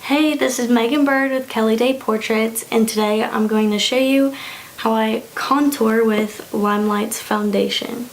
Hey, this is Megan Bird with Kelly Day Portraits, and today I'm going to show you how I contour with LimeLife Foundation.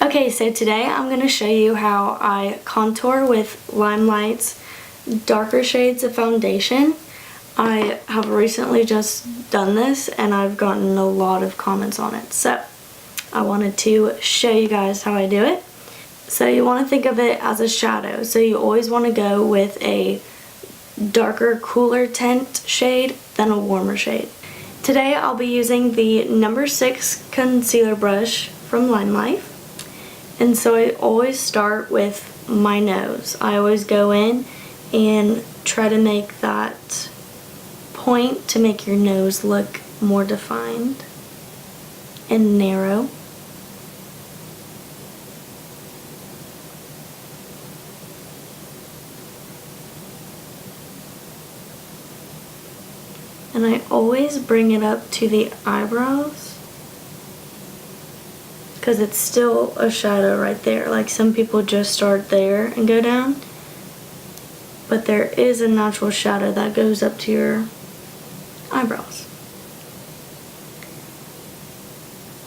Okay, so today I'm going to show you how I contour with LimeLife's darker shades of foundation. I have recently just done this and I've gotten a lot of comments on it, so I wanted to show you guys how I do it. So you want to think of it as a shadow, so you always want to go with a darker, cooler tint shade than a warmer shade. Today I'll be using the number 6 concealer brush from LimeLife. And so I always start with my nose. I always go in and try to make that point to make your nose look more defined and narrow. And I always bring it up to the eyebrows, because it's still a shadow right there. Like, some people just start there and go down, but there is a natural shadow that goes up to your eyebrows.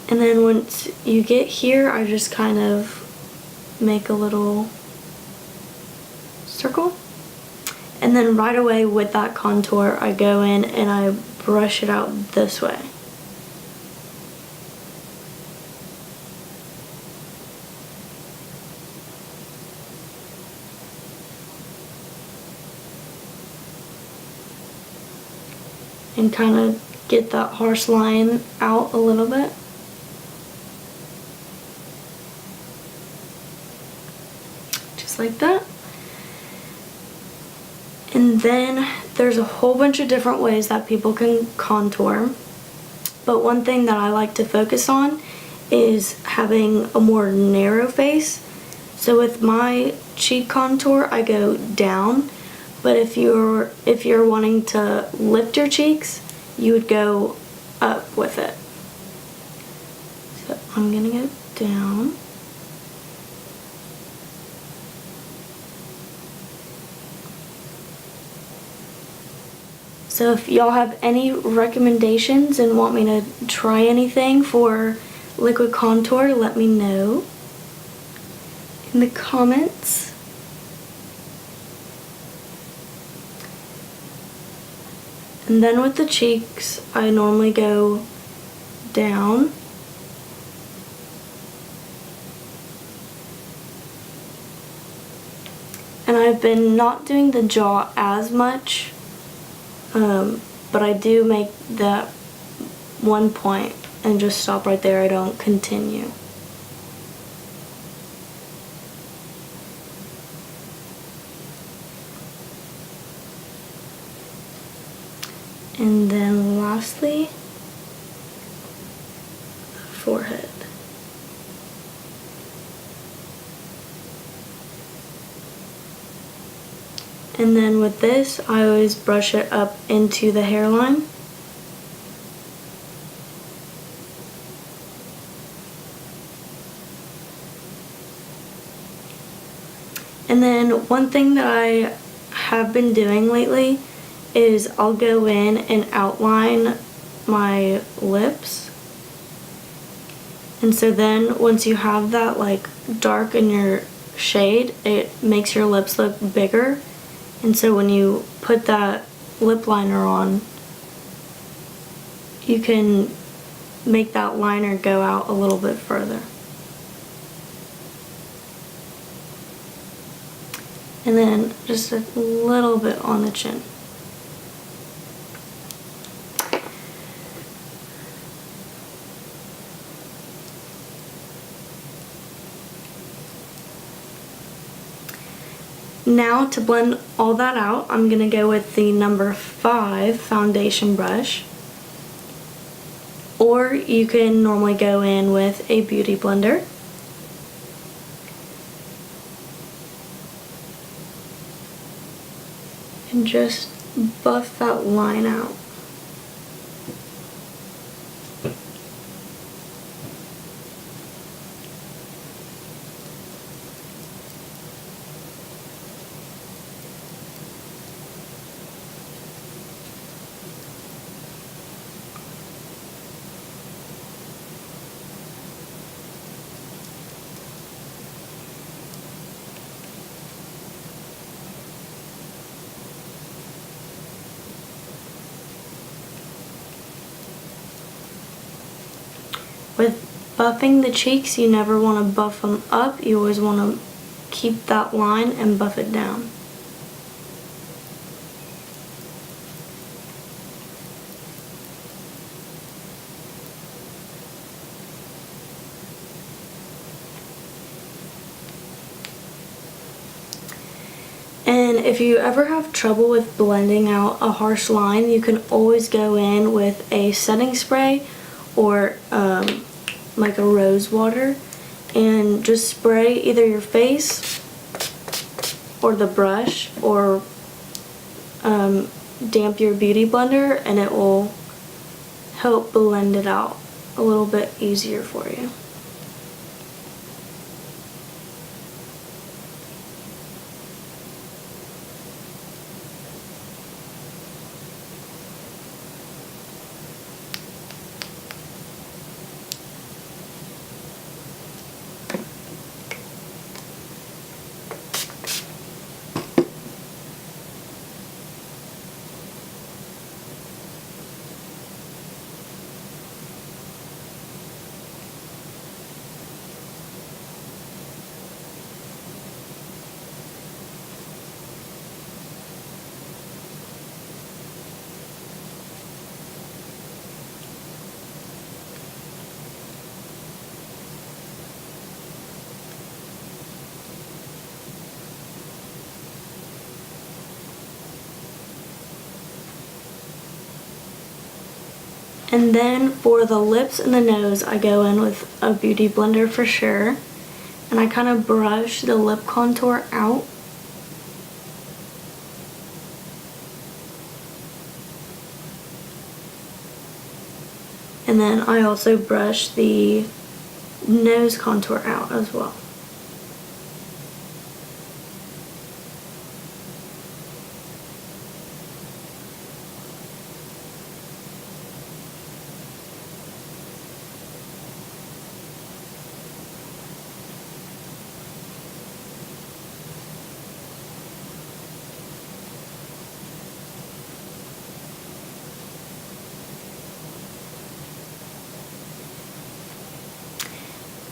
And then once you get here, I just kind of make a little circle, and then right away with that contour I go in and I brush it out this way. And kind of get that harsh line out a little bit. Just like that. And then there's a whole bunch of different ways that people can contour. But one thing that I like to focus on is having a more narrow face. So with my cheek contour, I go down. But if you're wanting to lift your cheeks, you would go up with it. So I'm gonna go down. So if y'all have any recommendations and want me to try anything for liquid contour, let me know in the comments. And then with the cheeks, I normally go down. And I've been not doing the jaw as much, but I do make that one point and just stop right there. I don't continue. And then lastly, forehead. And then with this, I always brush it up into the hairline. And then one thing that I have been doing lately is I'll go in and outline my lips. And so then once you have that like dark in your shade, it makes your lips look bigger. And so when you put that lip liner on, you can make that liner go out a little bit further. And then just a little bit on the chin. Now to blend all that out, I'm going to go with the number 5 foundation brush. Or you can normally go in with a beauty blender. And just buff that line out. With buffing the cheeks, you never want to buff them up. You always want to keep that line and buff it down. And if you ever have trouble with blending out a harsh line, you can always go in with a setting spray or like a rose water and just spray either your face or the brush or damp your beauty blender, and it will help blend it out a little bit easier for you. And then for the lips and the nose, I go in with a beauty blender for sure. And I kind of brush the lip contour out. And then I also brush the nose contour out as well.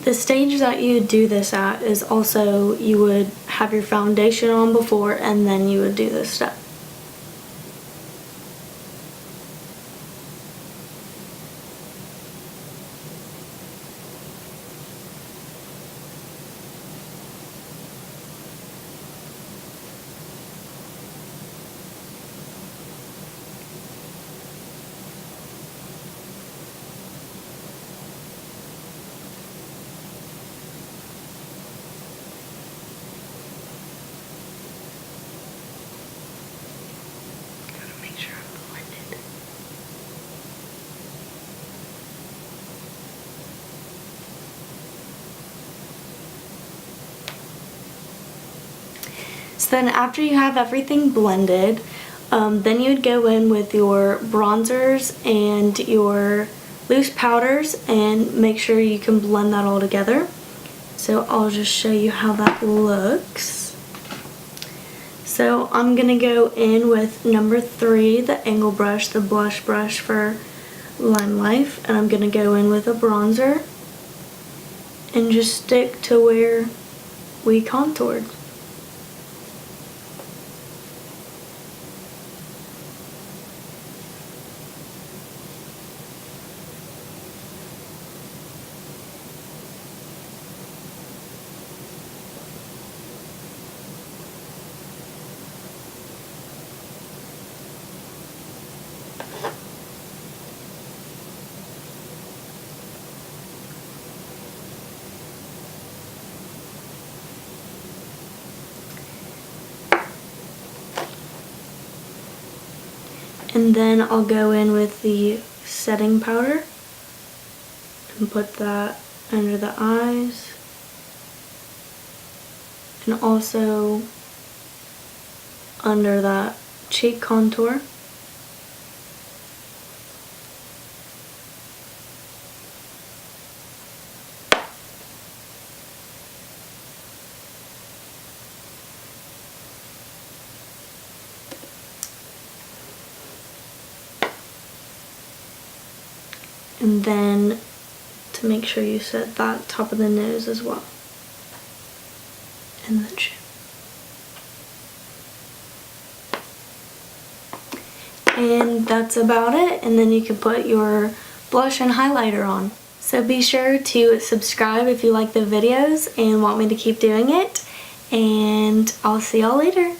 The stage that you do this at is also, you would have your foundation on before and then you would do this step. So then after you have everything blended, then you'd go in with your bronzers and your loose powders and make sure you can blend that all together. So I'll just show you how that looks. So I'm going to go in with number 3, the angle brush, the blush brush for LimeLife, and I'm going to go in with a bronzer and just stick to where we contoured. And then I'll go in with the setting powder and put that under the eyes. And also under that cheek contour. And then to make sure you set that top of the nose as well. And the chin. And that's about it. And then you can put your blush and highlighter on. So be sure to subscribe if you like the videos and want me to keep doing it. And I'll see y'all later.